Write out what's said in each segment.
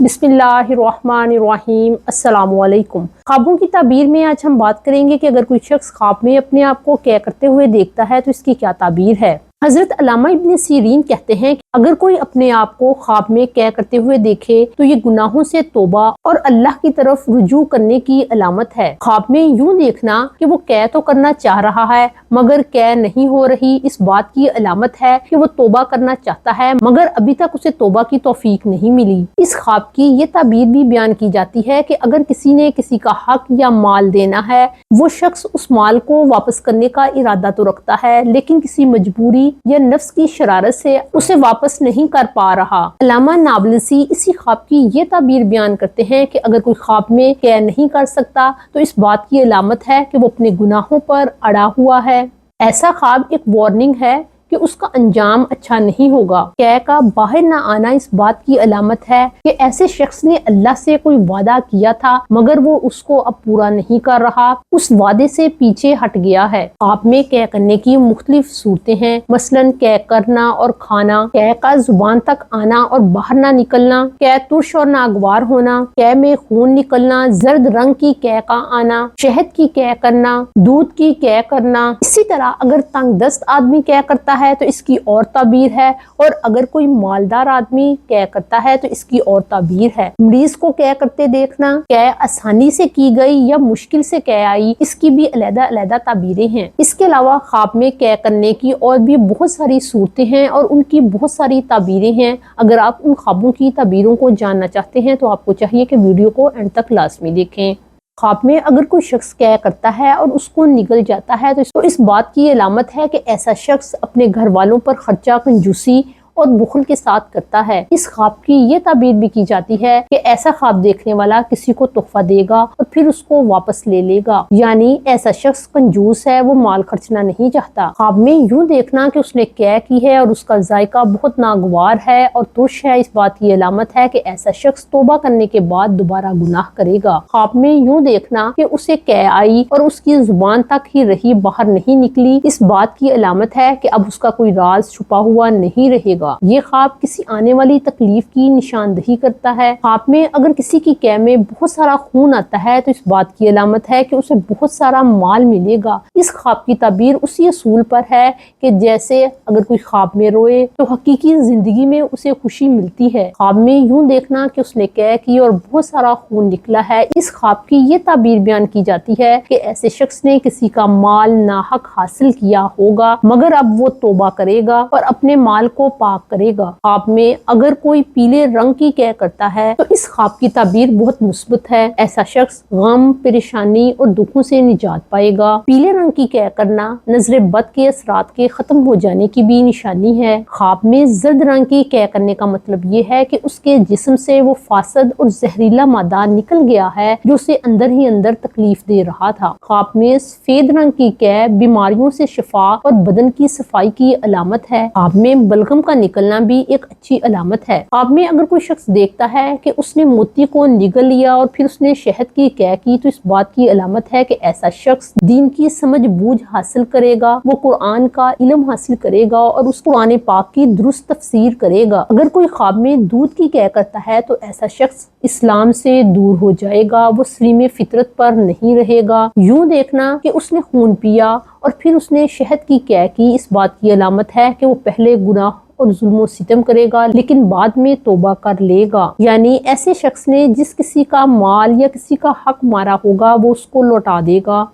बिस्मिल्लाहिर्रहमानिर्रहीम। अस्सलाम वालेकुम। ख्वाबों की ताबीर में आज हम बात करेंगे कि अगर कोई शख्स ख्वाब में अपने आप को क्या करते हुए देखता है तो इसकी क्या ताबीर है। हज़रत अल्लामा इब्न सीरीन कहते हैं कि अगर कोई अपने आप को ख्वाब में क्या करते हुए देखे तो ये गुनाहों से तौबा और अल्लाह की तरफ रुजू करने की अलामत है। ख्वाब में यूं देखना कि वो क्या तो करना चाह रहा है मगर क्या नहीं हो रही, इस बात की अलामत है कि वो तौबा करना चाहता है मगर अभी तक उसे तौबा की तौफीक नहीं मिली। इस ख्वाब की ये ताबीर भी बयान की जाती है कि अगर किसी ने किसी का हक या माल देना है, वो शख्स उस माल को वापस करने का इरादा तो रखता है लेकिन किसी मजबूरी या नफ्स की शरारत से उसे वापस नहीं कर पा रहा। अल्लामा नाबलसी इसी ख्वाब की ये ताबीर बयान करते हैं कि अगर कोई ख्वाब में क्या नहीं कर सकता तो इस बात की अलामत है कि वो अपने गुनाहों पर अड़ा हुआ है। ऐसा ख्वाब एक वार्निंग है कि उसका अंजाम अच्छा नहीं होगा। क्या का बाहर ना आना इस बात की अलामत है कि ऐसे शख्स ने अल्लाह से कोई वादा किया था मगर वो उसको अब पूरा नहीं कर रहा, उस वादे से पीछे हट गया है। ख्वाब में क्या करने की मुख्तलिफ सूरतें हैं, मसलन क्या करना और खाना, क्या का जुबान तक आना और बाहर ना निकलना, क्या तुर्श और नागवार होना, क्या में खून निकलना, जर्द रंग की क्या का आना, शहद की क्या करना, दूध की क्या करना। इसी तरह अगर तंगदस्त आदमी क्या करता है तो इसकी और ताबीर है, और अगर कोई मालदार आदमी क्या करता है तो इसकी और ताबीर है। मरीज को क्या करते देखना, क्या आसानी से की गई या मुश्किल से क्या आई, इसकी भी अलग-अलग ताबीरें हैं। इसके अलावा ख्वाब में क्या करने की और भी बहुत सारी सूरतें हैं और उनकी बहुत सारी ताबीरें हैं। अगर आप उन ख्वाबों की ताबीरों को जानना चाहते हैं तो आपको चाहिए कि वीडियो को एंड तक लाजमी देखें। ख्वाब में अगर कोई शख्स क्या करता है और उसको निकल जाता है तो इस बात की अलामत है कि ऐसा शख्स अपने घर वालों पर खर्चा, कंजूसी और बुखल के साथ करता है। इस ख्वाब की ये ताबीर भी की जाती है कि ऐसा ख्वाब देखने वाला किसी को तोहफा देगा और फिर उसको वापस ले लेगा, यानी ऐसा शख्स कंजूस है, वो माल खर्चना नहीं चाहता। ख्वाब में यूं देखना कि उसने क्या की है और उसका जायका बहुत नागवार है और तुर्श है, इस बात की अलामत है कि ऐसा शख्स तौबा करने के बाद दोबारा गुनाह करेगा। ख्वाब में यूं देखना कि उसे क्या आई और उसकी जुबान तक ही रही, बाहर नहीं निकली, इस बात की अलामत है कि अब उसका कोई राज छुपा हुआ नहीं रहेगा। ये ख्वाब किसी आने वाली तकलीफ की निशानदही करता है। ख्वाब में अगर किसी की कै में बहुत सारा खून आता है तो इस बात की अलामत है कि उसे बहुत सारा माल मिलेगा। इस ख्वाब की ताबीर उसी असूल पर है कि जैसे अगर कोई ख्वाब में रोए तो हकीकी जिंदगी में उसे खुशी मिलती है। ख्वाब में यूं देखना कि उसने कै की और बहुत सारा खून निकला है, इस ख्वाब की ये ताबीर बयान की जाती है कि ऐसे शख्स ने किसी का माल नाहक हासिल किया होगा मगर अब वो तौबा करेगा और अपने माल को पाक करेगा। ख्वाब में अगर कोई पीले रंग की क्या करता है तो इस ख्वाब की ताबीर बहुत मुस्बत है। ऐसा शख्स गम, परेशानी और दुखों से निजात पाएगा। पीले रंग की क्या करना नजर बद के असरात के खत्म हो जाने की भी निशानी है। ख्वाब में जर्द रंग की क्या करने का मतलब ये है कि उसके जिस्म से वो फासद और जहरीला मादा निकल गया है जो उसे अंदर ही अंदर तकलीफ दे रहा था। ख्वाब में सफेद रंग की क्या बीमारियों से शिफा और बदन की सफाई की अलामत है। ख्वाब में बलगम का निकलना भी एक अच्छी अलामत है। ख्वाब में अगर कोई शख्स देखता है कि उसने मोती को निगल लिया और फिर उसने शहद की क्या की तो इस बात की अलामत है कि ऐसा शख्स दीन की समझ बूझ हासिल करेगा, वो कुरान का इल्म हासिल करेगा और उस कुरान पाक की दुरुस्त तफसीर करेगा। अगर कोई ख्वाब में दूध की क्या करता है तो ऐसा शख्स इस्लाम से दूर हो जाएगा, वो सलीम फितरत पर नहीं रहेगा। यूं देखना कि उसने खून पिया और फिर उसने शहद की क्या की, इस बात की अलामत है कि वो पहले गुनाह और जुल्म सितम करेगा लेकिन बाद में तौबा कर लेगा, यानी ऐसे शख्स ने जिस किसी का माल या किसी का हक मारा होगा वो उसको लौटा देगा।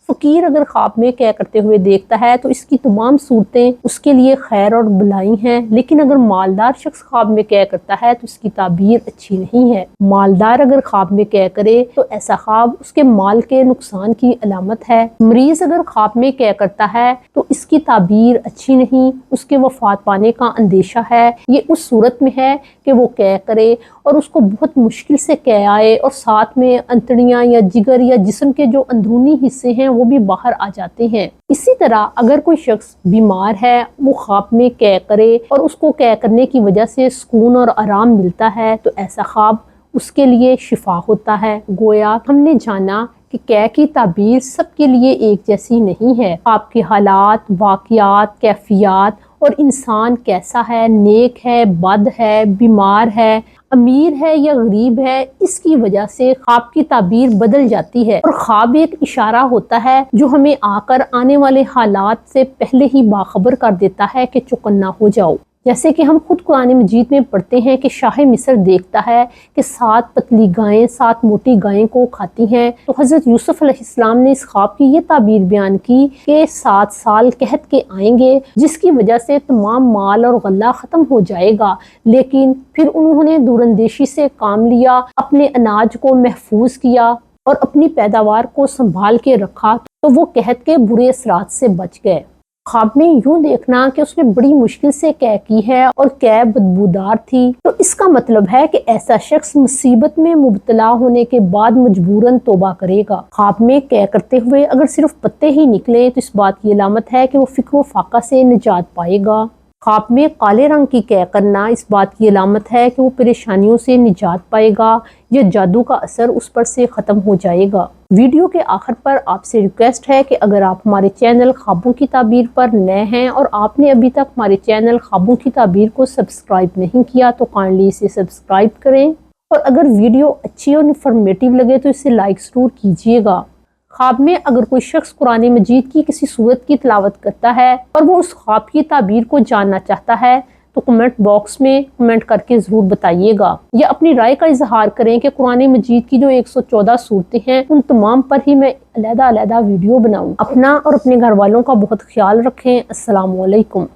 फकीर अगर ख्वाब में क्या करते हुए देखता है तो इसकी तमाम सूरतें उसके लिए खैर और भलाई हैं, लेकिन अगर मालदार शख्स ख्वाब में क्या करता है तो इसकी ताबीर अच्छी नहीं है। मालदार अगर ख्वाब में क्या करे तो ऐसा ख्वाब उसके माल के नुकसान की अलामत है। मरीज अगर ख्वाब में क्या करता है तो इसकी ताबीर अच्छी नहीं, उसके वफात पाने का अंदेशा है। ये उस सूरत में है कि वो क्या करे और उसको बहुत मुश्किल से क्या आए और साथ में अंतड़ियां या जिगर या जिस्म के जो अंदरूनी हिस्से हैं वो भी बाहर आ जाते हैं। इसी तरह अगर कोई शख्स बीमार है, वो ख्वाब में क्या करे और उसको क्या करने की वजह से सुकून और आराम मिलता है तो ऐसा ख्वाब उसके लिए शिफा होता है। गोया हमने जाना कि क्या की ताबीर सबके लिए एक जैसी नहीं है। आपके हालात, वाक़यात, कैफियत اور انسان کیسا ہے، نیک ہے، بد ہے، بیمار ہے، امیر ہے یا غریب ہے، اس کی وجہ سے خواب کی تعبیر بدل جاتی ہے۔ اور خواب ایک اشارہ ہوتا ہے جو ہمیں آ کر آنے والے حالات سے پہلے ہی باخبر کر دیتا ہے کہ چوکنا ہو جاؤ۔ جیسے کہ ہم خود قرآن مجید میں پڑھتے ہیں کہ شاہ مصر دیکھتا ہے کہ 7 پتلی گائیں 7 موٹی گائیں کو کھاتی ہیں، تو حضرت یوسف علیہ السلام نے اس خواب کی یہ تعبیر بیان کی کہ 7 سال قحط کے آئیں گے جس کی وجہ سے تمام مال اور غلہ ختم ہو جائے گا، لیکن پھر انہوں نے دوراندیشی سے کام لیا، اپنے اناج کو محفوظ کیا اور اپنی پیداوار کو سنبھال کے رکھا، تو وہ قحط کے برے اثرات سے بچ گئے۔ خواب میں یوں دیکھنا کہ اس نے بڑی مشکل سے قے کی ہے اور قے بدبودار تھی، تو اس کا مطلب ہے کہ ایسا شخص مصیبت میں مبتلا ہونے کے بعد مجبوراً توبہ کرے گا۔ خواب میں قے کرتے ہوئے اگر صرف پتے ہی نکلے تو اس بات کی علامت ہے کہ وہ فکر و فاقہ سے نجات پائے گا۔ خواب میں کالے رنگ کی قے کرنا اس بات کی علامت ہے کہ وہ پریشانیوں سے نجات پائے گا یا جادو کا اثر اس پر سے ختم ہو جائے گا۔ ویڈیو کے آخر پر آپ سے ریکویسٹ ہے کہ اگر آپ ہمارے چینل خوابوں کی تعبیر پر نئے ہیں اور آپ نے ابھی تک ہمارے چینل خوابوں کی تعبیر کو سبسکرائب نہیں کیا تو کائنڈلی اسے سبسکرائب کریں، اور اگر ویڈیو اچھی اور انفارمیٹیو لگے تو اسے لائک ضرور کیجیے گا۔ خواب میں اگر کوئی شخص قرآن مجید کی کسی سورت کی تلاوت کرتا ہے اور وہ اس خواب کی تعبیر کو جاننا چاہتا ہے تو کمنٹ باکس میں کمنٹ کر کے ضرور بتائیے گا، یا اپنی رائے کا اظہار کریں کہ قرآن مجید کی جو 114 صورتیں ہیں ان تمام پر ہی میں علیحدہ ویڈیو بناؤں۔ اپنا اور اپنے گھر والوں کا بہت خیال رکھیں۔ السلام علیکم۔